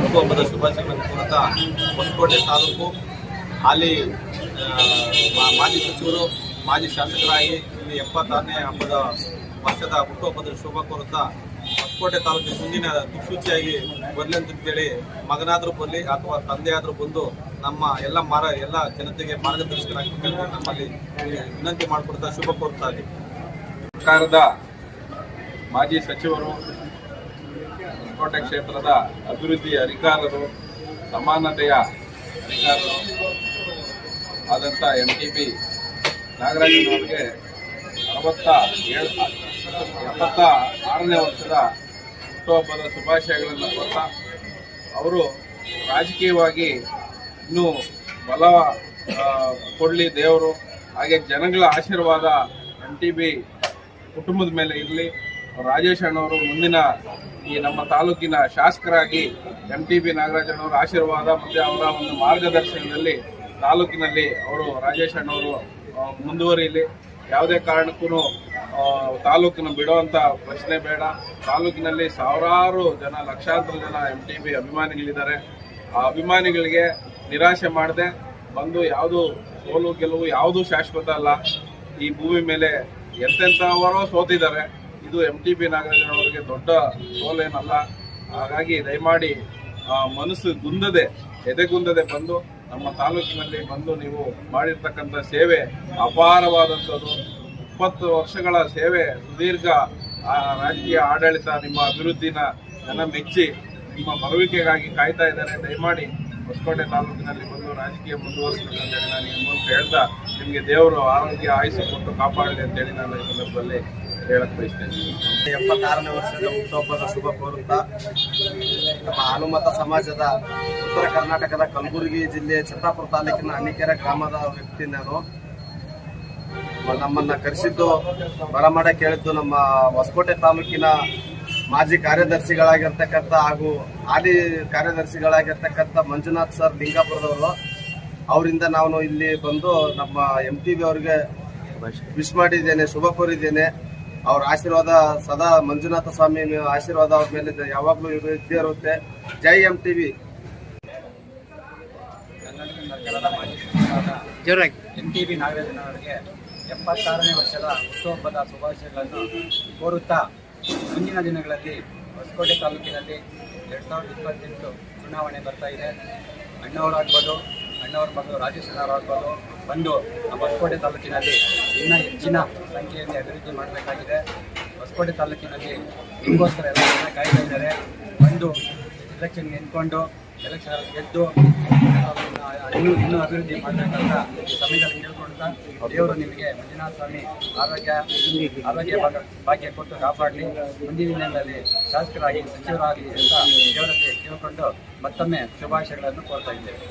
ಹುಟ್ಟುಹಬ್ಬದ ಶುಭಾಶಯಗಳನ್ನು ಕೋರುತ್ತಾ ಹೊಸಕೋಟೆ ತಾಲೂಕು ಹಾಲಿ ಮಾಜಿ ಸಚಿವರು ಮಾಜಿ ಶಾಸಕರಾಗಿ ಇಲ್ಲಿ 76ನೇ ಹಬ್ಬದ ವರ್ಷದ ಹುಟ್ಟುಹಬ್ಬದ ಶುಭ ಕೋರುತ್ತಾ ಹೊಸಕೋಟೆ ತಾಲೂಕಿನ ಮುಂದಿನ ದಿಕ್ಸೂಚಿಯಾಗಿ ಬರಲಿ ಅಂತೇಳಿ ಮಗನಾದರೂ ಬರಲಿ ಅಥವಾ ತಂದೆಯಾದರೂ ಬಂದು ನಮ್ಮ ಎಲ್ಲ ಜನತೆಗೆ ಮಾರ್ಗದರ್ಶಕರಾಗಬೇಕಂತ ನಮ್ಮಲ್ಲಿ ವಿನಂತಿ ಮಾಡಿಕೊಡ್ತಾ ಶುಭ ಕೋರ್ತಾ ಇದ್ದೀವಿ. ಸರ್ಕಾರದ ಮಾಜಿ ಸಚಿವರು, ಹೊಸಕೋಟೆ ಕ್ಷೇತ್ರದ ಅಭಿವೃದ್ಧಿ ಅಧಿಕಾರರು, ಸಮಾನತೆಯ ಅಧಿಕಾರರು ಆದಂಥ MTB ನಾಗರಾಜನವರಿಗೆ 76ನೇ ವರ್ಷದ ಹುಟ್ಟುಹಬ್ಬದ ಶುಭಾಶಯಗಳನ್ನು ಕೊಡ್ತಾ ಅವರು ರಾಜಕೀಯವಾಗಿ ಇನ್ನೂ ಬಲ ಕೊಡಲಿ ದೇವರು, ಹಾಗೆ ಜನಗಳ ಆಶೀರ್ವಾದ MTB ಕುಟುಂಬದ ಮೇಲೆ ಇರಲಿ. ರಾಜೇಶ್ ಅಣ್ಣವರು ಮುಂದಿನ ಈ ನಮ್ಮ ತಾಲೂಕಿನ ಶಾಸಕರಾಗಿ MTB ನಾಗರಾಜನವರ ಆಶೀರ್ವಾದ ಮತ್ತು ಅವರ ಒಂದು ಮಾರ್ಗದರ್ಶನದಲ್ಲಿ ತಾಲೂಕಿನಲ್ಲಿ ಅವರು ರಾಜೇಶ್ ಅಣ್ಣವರು ಮುಂದುವರಿಯಲಿ. ಯಾವುದೇ ಕಾರಣಕ್ಕೂ ತಾಲೂಕಿನ ಬಿಡುವಂಥ ಪ್ರಶ್ನೆ ಬೇಡ. ತಾಲೂಕಿನಲ್ಲಿ ಸಾವಿರಾರು ಜನ, ಲಕ್ಷಾಂತರ ಜನ MTB ಅಭಿಮಾನಿಗಳಿದ್ದಾರೆ. ಆ ಅಭಿಮಾನಿಗಳಿಗೆ ನಿರಾಶೆ ಮಾಡದೆ ಬಂದು ಯಾವುದು ಸೋಲು ಗೆಲುವು ಯಾವುದೂ ಶಾಶ್ವತ ಅಲ್ಲ. ಈ ಭೂಮಿ ಮೇಲೆ ಎಂತೆಂಥವರೋ ಸೋತಿದ್ದಾರೆ. ಇದು MTB ನಾಗರಾಜನವರಿಗೆ ದೊಡ್ಡ ಸೋಲೇನಲ್ಲ. ಹಾಗಾಗಿ ದಯಮಾಡಿ ಮನಸ್ಸು ಗುಂದದೆ, ಎದೆಗುಂದದೆ ಬಂದು ನಮ್ಮ ತಾಲೂಕಿನಲ್ಲಿ ಬಂದು ನೀವು ಮಾಡಿರ್ತಕ್ಕಂಥ ಸೇವೆ ಅಪಾರವಾದಂಥದ್ದು. 20 ವರ್ಷಗಳ ಸೇವೆ, ಸುದೀರ್ಘ ರಾಜಕೀಯ ಆಡಳಿತ, ನಿಮ್ಮ ಅಭಿವೃದ್ಧಿನ ಜನ ಮೆಚ್ಚಿ ನಿಮ್ಮ ಬರುವಿಕೆಗಾಗಿ ಕಾಯ್ತಾ ಇದ್ದಾರೆ. ದಯಮಾಡಿ ಹೊಸಕೋಟೆ ತಾಲೂಕಿನಲ್ಲಿ ಬಂದು ರಾಜಕೀಯ ಮುಂದುವರಿಸಬೇಕಂತೇಳಿ ನಾನು ಈ ಮೂಲಕ ಹೇಳ್ತಾ ನಿಮಗೆ ದೇವರು ಆರೋಗ್ಯ ಆಯುಷ್ಯ ಕೊಟ್ಟು ಕಾಪಾಡಲಿ ಅಂತೇಳಿ ನಾನು ಈ ಸಂದರ್ಭದಲ್ಲಿ ಹೇಳಕ್ ಬಯಸ್ತೇನೆ. 76ನೇ ವರ್ಷದ ಹುಟ್ಟುಹಬ್ಬದ ಶುಭ ಕೋರುತ್ತಾ ನಮ್ಮ ಹನುಮತ ಸಮಾಜದ ಉತ್ತರ ಕರ್ನಾಟಕದ ಕಲಬುರಗಿ ಜಿಲ್ಲೆ ಚಿತ್ತಾಪುರ ತಾಲೂಕಿನ ಅಣಿಕೆರೆ ಗ್ರಾಮದ ವ್ಯಕ್ತಿ ನಾನು. ನಮ್ಮನ್ನ ಕರೆಸಿದ್ದು ಬರಮಾಡ ಕೇಳಿದ್ದು ನಮ್ಮ ಹೊಸಕೋಟೆ ತಾಲೂಕಿನ ಮಾಜಿ ಕಾರ್ಯದರ್ಶಿಗಳಾಗಿರ್ತಕ್ಕಂಥ ಹಾಗೂ ಹಾಲಿ ಕಾರ್ಯದರ್ಶಿಗಳಾಗಿರ್ತಕ್ಕಂಥ ಮಂಜುನಾಥ್ ಸರ್ ಲಿಂಗಾಪುರದವರು. ಅವರಿಂದ ನಾನು ಇಲ್ಲಿ ಬಂದು ನಮ್ಮ MTB ಅವರಿಗೆ ವಿಶ್ ಮಾಡಿದ್ದೇನೆ, ಶುಭ ಕೋರಿದ್ದೇನೆ. ಅವ್ರ ಆಶೀರ್ವಾದ ಸದಾ ಮಂಜುನಾಥ ಸ್ವಾಮಿ ಆಶೀರ್ವಾದ ಅವ್ರ ಮೇಲೆ ಯಾವಾಗಲೂ ಇದ್ದೇ ಇರುತ್ತೆ. ಜೈ MTB. MTB ನಾಗರಾಜನವರಿಗೆ 76ನೇ ವರ್ಷದ ಹುಟ್ಟುಹಬ್ಬದ ಶುಭಾಶಯಗಳನ್ನು ಕೋರುತ್ತಾ ಮುಂದಿನ ದಿನಗಳಲ್ಲಿ ಹೊಸಕೋಟೆ ತಾಲೂಕಿನಲ್ಲಿ 2028 ಚುನಾವಣೆ ಬರ್ತಾ ಇದೆ. ಅಣ್ಣವರಾಗ್ಬೋದು, ಅಣ್ಣವ್ರ ಮಗಳು ರಾಜೇಶ್ ಅಣ್ಣವರಾಗ್ಬೋದು ಬಂದು ನಮ್ಮ ಹೊಸಕೋಟೆ ತಾಲೂಕಿನಲ್ಲಿ ಇನ್ನೂ ಹೆಚ್ಚಿನ ಸಂಖ್ಯೆಯಲ್ಲಿ ಅಭಿವೃದ್ಧಿ ಮಾಡಬೇಕಾಗಿದೆ. ಹೊಸಕೋಟೆ ತಾಲೂಕಿನಲ್ಲಿ ನಿಮಗೋಸ್ಕರ ಎಲ್ಲ ಜನ ಕಾಯ್ತಾ ಇದ್ದಾರೆ. ಬಂದು ಎಲೆಕ್ಷನ್ ನಿಂತ್ಕೊಂಡು ಎಲೆಕ್ಷನ್ ಗೆದ್ದು ಇನ್ನೂ ಅಭಿವೃದ್ಧಿ ಮಾಡಬೇಕಂತ ಈ ಸಮಯದಲ್ಲಿ ಕೇಳ್ಕೊಳ್ತಾ ದೇವರು ನಿಮಗೆ ಮಂಜುನಾಥ ಸ್ವಾಮಿ ಆರೋಗ್ಯ ಭಾಗ್ಯ ಕೊಟ್ಟು ಕಾಪಾಡಲಿ. ಮುಂದಿನ ದಿನಗಳಲ್ಲಿ ಶಾಸಕರಾಗಿ ಸಚಿವರಾಗಲಿ ಅಂತ ದೇವರಲ್ಲಿ ಕೇಳಿಕೊಂಡು ಮತ್ತೊಮ್ಮೆ ಶುಭಾಶಯಗಳನ್ನು ಕೋರ್ತಾ ಇದ್ದೇವೆ.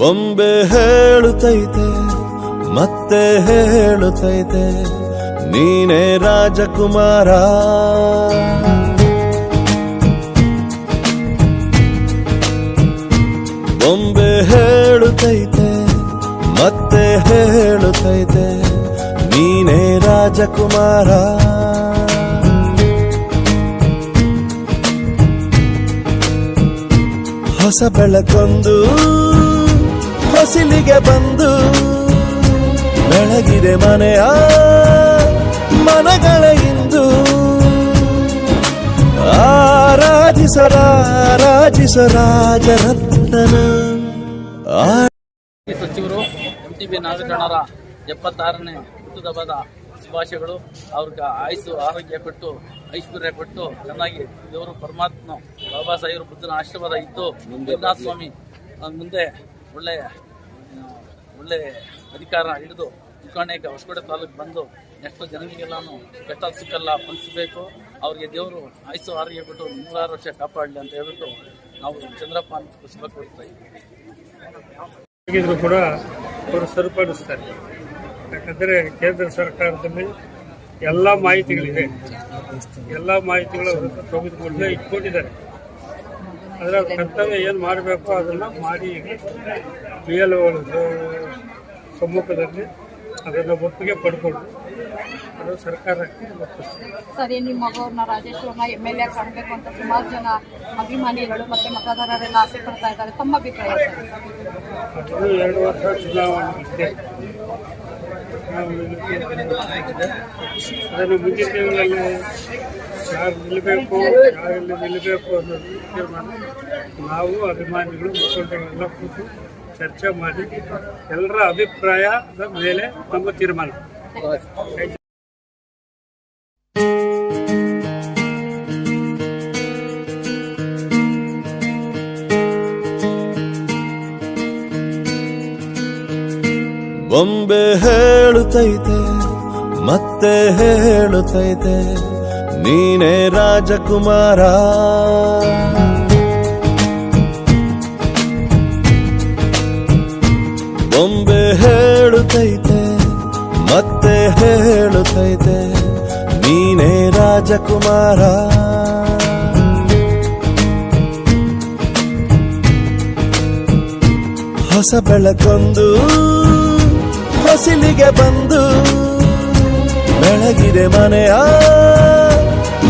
ಬೊಂಬೆ ಹೇಳುತ್ತೈತೆ ಮತ್ತೆ ಹೇಳುತ್ತೈತೆ ನೀನೇ ರಾಜಕುಮಾರ. ಬೊಂಬೆ ಹೇಳುತ್ತೈತೆ ಮತ್ತೆ ಹೇಳುತ್ತೈತೆ ನೀನೇ ರಾಜಕುಮಾರ. ಹೊಸ ಬೆಳಕೊಂದು ಹೊಸಿಲಿಗೆ ಬಂದು ಬೆಳಗಿದೆ ಮನೆಯ ಮನಗಳ ಇಂದು. ರಾಜರತ್ನನ ಸಚಿವರು MTB ನಾಗರಾಜನವರ 76ನೇ ಹುಟ್ಟುಹಬ್ಬದ ಶುಭಾಶಯಗಳು. ಅವ್ರಿಗೆ ಆಯುಸ್ಸು ಆರೋಗ್ಯ ಕೊಟ್ಟು ಐಶ್ವರ್ಯ ಕೊಟ್ಟು ಚೆನ್ನಾಗಿ ದೇವರು ಪರಮಾತ್ಮ ಬಾಬಾ ಸಾಹೇಬರು ಬುದ್ಧನ ಆಶೀರ್ವಾದ ಇದ್ದು ಮಂಜುನಾಥ ಸ್ವಾಮಿ ಮುಂದೆ ಒಳ್ಳೆ ಅಧಿಕಾರ ಹಿಡಿದು ಮುಖಂಡಕ್ಕೆ ಹೊಸಕೋಟೆ ತಾಲೂಕು ಬಂದು ನೆಕ್ಸ್ಟ್ ಜನರಿಗೆಲ್ಲಾನು ಕಷ್ಟ ಸಿಕ್ಕಲ್ಲ ಪಂಚಬೇಕು. ಅವ್ರಿಗೆ ದೇವರು ಆಯುಸ್ಸು ಆರೋಗ್ಯ ಕೊಟ್ಟು 106 ವರ್ಷ ಕಾಪಾಡಲಿ ಅಂತ ಹೇಳ್ಬಿಟ್ಟು ನಾವು ಚಂದ್ರಪ್ಪ ಅಂತ ಖುಷಿ ಕೊಡ್ತಾ ಇದ್ದೀವಿ. ಕೂಡ ಅವರು ಸರಿಪಡಿಸ್ತಾರೆ. ಯಾಕಂದರೆ ಕೇಂದ್ರ ಸರ್ಕಾರದಲ್ಲಿ ಎಲ್ಲ ಮಾಹಿತಿಗಳಿದೆ, ಎಲ್ಲ ಮಾಹಿತಿಗಳು ತೆಗೆದುಕೊಂಡು ಇಟ್ಕೊಂಡಿದ್ದಾರೆ. ಅದರ ಕರ್ತವ್ಯ ಏನು ಮಾಡಬೇಕು ಅದನ್ನು ಮಾಡಿ BLO ಸಮ್ಮುಖದಲ್ಲಿ ಅದನ್ನು ಒಪ್ಪಿಗೆ ಪಡ್ಕೊಂಡು ಅದು ಸರ್ಕಾರಕ್ಕೆ ಒಪ್ಪಿಸ್ತಾರೆ. ಸರಿ, ನಿಮ್ಮ ಮಗವ್ರನ್ನ ರಾಜೇಶ್ವರನ MLA ಕಾಣಬೇಕು ಅಂತ ಸುಮಾರು ಜನ ಅಭಿಮಾನಿಗಳು ಮತ್ತೆ ಮತದಾರರೆಲ್ಲ ಆಸೆ ಪಡ್ತಾ ಇದ್ದಾರೆ. ತಮ್ಮ ಅಭಿಪ್ರಾಯ ಸರ್? ಅದು 2 ವರ್ಷ ಚುನಾವಣೆ ಇದೆ. ಅದನ್ನು ಮುಂದಿನ ತಿಂಗಳಲ್ಲಿ ಯಾರು ನಿಲ್ಲಬೇಕು ಯಾರೆಲ್ಲ ನಿಲ್ಲಬೇಕು ಅನ್ನೋದು ತೀರ್ಮಾನ ನಾವು ಅಭಿಮಾನಿಗಳು ಮುಖಂಡಗಳೆಲ್ಲ ಕೂತು ಚರ್ಚೆ ಮಾಡಿ ಎಲ್ಲರ ಅಭಿಪ್ರಾಯದ ಮೇಲೆ ನಮ್ಮ ತೀರ್ಮಾನ. ಬೊಂಬೆ ಹೇಳುತ್ತೈತೆ ಮತ್ತೆ ಹೇಳುತ್ತೈತೆ ನೀನೇ ರಾಜಕುಮಾರ. ಬೊಂಬೆ ಹೇಳುತ್ತೈತೆ ಮತ್ತೆ ಹೇಳುತ್ತೈತೆ ನೀನೇ ರಾಜಕುಮಾರ. ಹೊಸ ಬೆಳಕೊಂದು ಹೊಸಿಲಿಗೆ ಬಂದು ಬೆಳಗಿದೆ ಮನೆಯ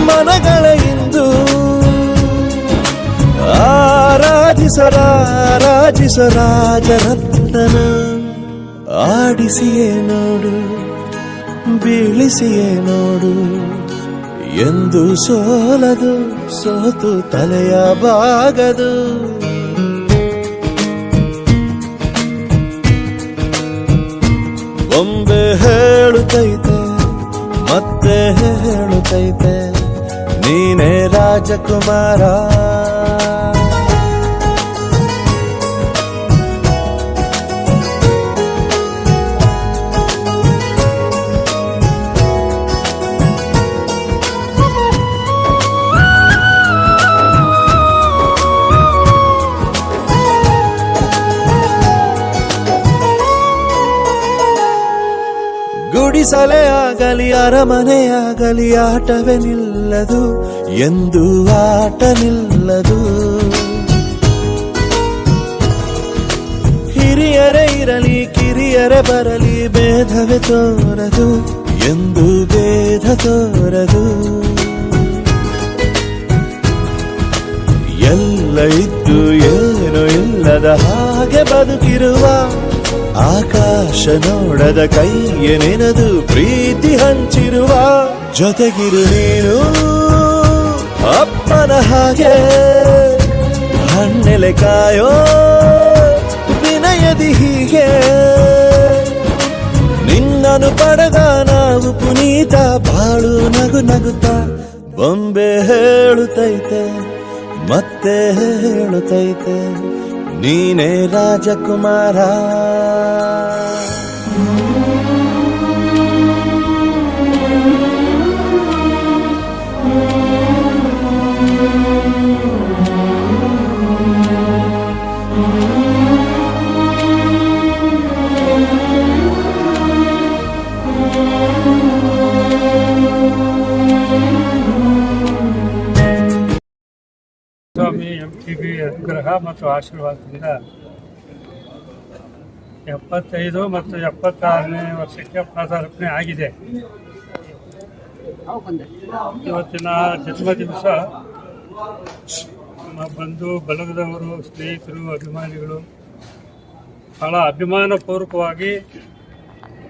ಮನಗಳ ಇಂದು. ರಾಜರತ್ನನ ಆಡಿಸಿಯೇ ನೋಡು ಬೀಳಿಸಿಯೇ ನೋಡು ಎಂದು ಸೋಲದು ಸೋತು ತಲೆಯ ಬಾಗದು. ಬೊಂಬೆ ಹೇಳುತ್ತೈತೆ ಮತ್ತೆ ಹೇಳುತ್ತೈತೆ ನೀನೇ ರಾಜಕುಮಾರ. ಗುಡಿಸಲೇ ಆಗಲಿ ಅರಮನೆಯಾಗಲಿ ಆಟವೇ ನಿಲ್ಲದು ಎಂದು ಆಟ ನಿಲ್ಲದು. ಹಿರಿಯರೇ ಇರಲಿ ಕಿರಿಯರೇ ಬರಲಿ ಭೇದವೇ ತೋರದು ಎಂದು ಭೇದ ತೋರದು. ಎಲ್ಲ ಇದ್ದು ಏನು ಇಲ್ಲದ ಹಾಗೆ ಬದುಕಿರುವ ಆಕಾಶ ನೋಡದ ಕೈಯೇ ನೆನೆದು ಪ್ರೀತಿ ಹಂಚಿರುವ ಜೊತೆಗಿರು ನೀನು ಅಪ್ಪನ ಹಾಗೆ ಹಣ್ಣೆಲೆ ಕಾಯೋ ವಿನಯದಿ ಹೀಗೆ. ನಿನ್ನನ್ನು ಪಡೆದ ನಾವು ಪುನೀತ ಬಾಳು ನಗು ನಗುತ್ತಾ. ಬೊಂಬೆ ಹೇಳುತ್ತೈತೆ ಮತ್ತೆ ಹೇಳುತ್ತೈತೆ ನೀನೇ ರಾಜಕುಮಾರ. ಸ್ವಾಮಿ MTB ಅನುಗ್ರಹ ಮತ್ತು ಆಶೀರ್ವಾದದಿಂದ 75 ಮತ್ತು 76ನೇ ವರ್ಷಕ್ಕೆ ಪದಾರ್ಪಣೆ ಆಗಿದೆ. ಇವತ್ತಿನ ಜನ್ಮ ದಿವಸ ನಮ್ಮ ಬಂಧು ಬಳಗದವರು, ಸ್ನೇಹಿತರು, ಅಭಿಮಾನಿಗಳು ಬಹಳ ಅಭಿಮಾನಪೂರ್ವಕವಾಗಿ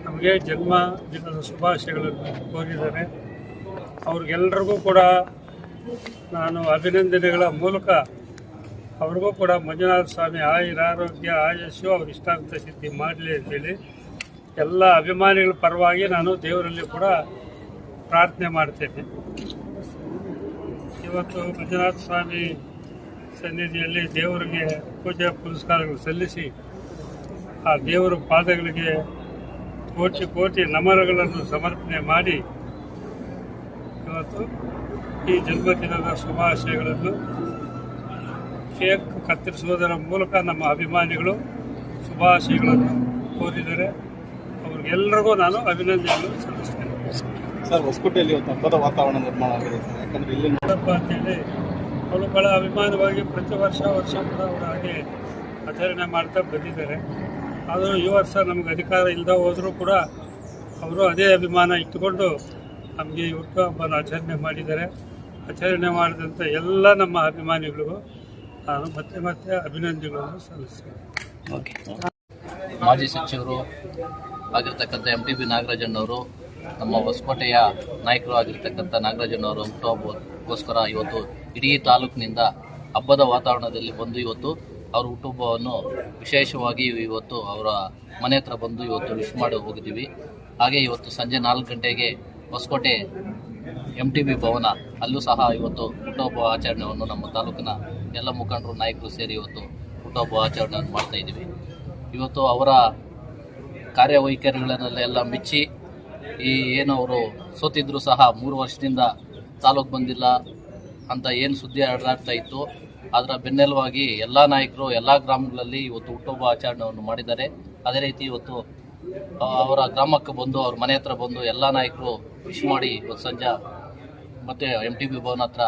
ನಮಗೆ ಜನ್ಮ ದಿನದ ಶುಭಾಶಯಗಳನ್ನು ಕೋರಿದ್ದಾರೆ. ಅವ್ರಿಗೆಲ್ಲರಿಗೂ ಕೂಡ ನಾನು ಅಭಿನಂದನೆಗಳ ಮೂಲಕ ಅವ್ರಿಗೂ ಕೂಡ ಮಂಜುನಾಥ ಸ್ವಾಮಿ ಆಯುರಾರೋಗ್ಯ ಆಯಸ್ಸು ಅವ್ರ ಇಷ್ಟಾರ್ಥ ಸಿದ್ಧಿ ಮಾಡಲಿ ಅಂತೇಳಿ ಎಲ್ಲ ಅಭಿಮಾನಿಗಳ ಪರವಾಗಿ ನಾನು ದೇವರಲ್ಲಿ ಕೂಡ ಪ್ರಾರ್ಥನೆ ಮಾಡ್ತೇನೆ. ಇವತ್ತು ಮಂಜುನಾಥ ಸ್ವಾಮಿ ಸನ್ನಿಧಿಯಲ್ಲಿ ದೇವರಿಗೆ ಪೂಜೆ ಪುರಸ್ಕಾರಗಳು ಸಲ್ಲಿಸಿ ಆ ದೇವರ ಪಾದಗಳಿಗೆ ಕೋಟಿ ಕೋಟಿ ನಮನಗಳನ್ನು ಸಮರ್ಪಣೆ ಮಾಡಿ ಇವತ್ತು ಈ ಜನ್ಮದಿನದ ಶುಭಾಶಯಗಳನ್ನು ಕೇಕ್ ಕತ್ತರಿಸುವುದರ ಮೂಲಕ ನಮ್ಮ ಅಭಿಮಾನಿಗಳು ಶುಭಾಶಯಗಳನ್ನು ಕೋರಿದ್ದಾರೆ. ಅವ್ರಿಗೆಲ್ಲರಿಗೂ ನಾನು ಅಭಿನಂದನೆಗಳು ಸಲ್ಲಿಸ್ತೇನೆ. ಸರ್, ಹೊಸಕೋಟೆಯಲ್ಲಿ ಇವತ್ತು ಹಬ್ಬದ ವಾತಾವರಣ ನಿರ್ಮಾಣ ಆಗಿದೆ. ಯಾಕಂದರೆ ಇಲ್ಲಿ ಹಬ್ಬ ಅಂತೇಳಿ ಅವರು ಭಾಳ ಅಭಿಮಾನವಾಗಿ ಪ್ರತಿ ವರ್ಷ ಕೂಡ ಅವರು ಹಾಗೆ ಆಚರಣೆ ಮಾಡ್ತಾ ಬಂದಿದ್ದಾರೆ. ಆದರೂ ಈ ವರ್ಷ ನಮಗೆ ಅಧಿಕಾರ ಇಲ್ಲದೆ ಹೋದರೂ ಕೂಡ ಅವರು ಅದೇ ಅಭಿಮಾನ ಇಟ್ಟುಕೊಂಡು ನಮಗೆ ಈ ಹುಟ್ಟುಹಬ್ಬನ ಆಚರಣೆ ಮಾಡಿದ್ದಾರೆ. ಆಚರಣೆ ಮಾಡಿದಂಥ ಎಲ್ಲ ನಮ್ಮ ಅಭಿಮಾನಿಗಳಿಗೂ ನಾನು ಮತ್ತೆ ಅಭಿನಂದನೆಗಳನ್ನು ಸಲ್ಲಿಸ್ತೇನೆ. ಮಾಜಿ ಸಚಿವರು ಆಗಿರ್ತಕ್ಕಂಥ MTB ನಾಗರಾಜಣ್ಣವರು, ನಮ್ಮ ಹೊಸಕೋಟೆಯ ನಾಯಕರು ಆಗಿರ್ತಕ್ಕಂಥ ನಾಗರಾಜಣ್ಣವರು ಹುಟ್ಟುಹಬ್ಬಕ್ಕೋಸ್ಕರ ಇವತ್ತು ಇಡೀ ತಾಲೂಕಿನಿಂದ ಹಬ್ಬದ ವಾತಾವರಣದಲ್ಲಿ ಬಂದು ಇವತ್ತು ಅವ್ರ ಹುಟ್ಟುಹಬ್ಬವನ್ನು ವಿಶೇಷವಾಗಿ ಇವತ್ತು ಅವರ ಮನೆ ಹತ್ರ ಬಂದು ಇವತ್ತು ವಿಶ್ ಮಾಡಿ ಹೋಗಿದ್ದೀವಿ. ಹಾಗೆ ಇವತ್ತು ಸಂಜೆ 4 ಗಂಟೆಗೆ ಹೊಸಕೋಟೆ MTB ಭವನ ಅಲ್ಲೂ ಸಹ ಇವತ್ತು ಹುಟ್ಟುಹಬ್ಬ ಆಚರಣೆಯನ್ನು ನಮ್ಮ ತಾಲೂಕಿನ ಎಲ್ಲ ಮುಖಂಡರು ನಾಯಕರು ಸೇರಿ ಇವತ್ತು ಹುಟ್ಟುಹಬ್ಬ ಆಚರಣೆಯನ್ನು ಮಾಡ್ತಾ ಇದ್ದೀವಿ. ಇವತ್ತು ಅವರ ಕಾರ್ಯವೈಖರಿಗಳನ್ನೆಲ್ಲ ಮೆಚ್ಚಿ ಏನು ಅವರು ಸೋತಿದ್ರು ಸಹ 3 ವರ್ಷದಿಂದ ತಾಲೂಕು ಬಂದಿಲ್ಲ ಅಂತ ಏನು ಸುದ್ದಿ ಹರಡ್ತಾ ಇತ್ತು, ಅದರ ಬೆನ್ನೆಲುವಾಗಿ ಎಲ್ಲ ನಾಯಕರು ಎಲ್ಲ ಗ್ರಾಮಗಳಲ್ಲಿ ಇವತ್ತು ಹುಟ್ಟುಹಬ್ಬ ಆಚರಣೆಯನ್ನು ಮಾಡಿದ್ದಾರೆ. ಅದೇ ರೀತಿ ಇವತ್ತು ಅವರ ಗ್ರಾಮಕ್ಕೆ ಬಂದು ಅವ್ರ ಮನೆ ಹತ್ರ ಬಂದು ಎಲ್ಲ ನಾಯಕರು ವಿಶ್ ಮಾಡಿ ಇವತ್ತು ಸಂಜೆ ಮತ್ತು MTB ಭವನ ಹತ್ರ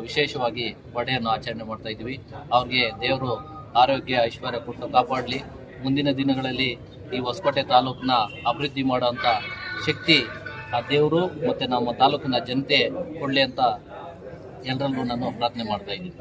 ವಿಶೇಷವಾಗಿ ಬರ್ಡೇಯನ್ನು ಆಚರಣೆ ಮಾಡ್ತಾ ಇದ್ವಿ. ಅವ್ರಿಗೆ ದೇವರು ಆರೋಗ್ಯ ಐಶ್ವರ್ಯ ಕೊಟ್ಟು ಕಾಪಾಡಲಿ. ಮುಂದಿನ ದಿನಗಳಲ್ಲಿ ಈ ಹೊಸಕೋಟೆ ತಾಲೂಕನ್ನ ಅಭಿವೃದ್ಧಿ ಮಾಡೋಂಥ ಶಕ್ತಿ ಆ ದೇವರು ಮತ್ತು ನಮ್ಮ ತಾಲೂಕಿನ ಜನತೆ ಕೊಡಲಿ ಅಂತ ಎಲ್ಲರಲ್ಲೂ ನಾನು ಪ್ರಾರ್ಥನೆ ಮಾಡ್ತಾ ಇದ್ದೀನಿ.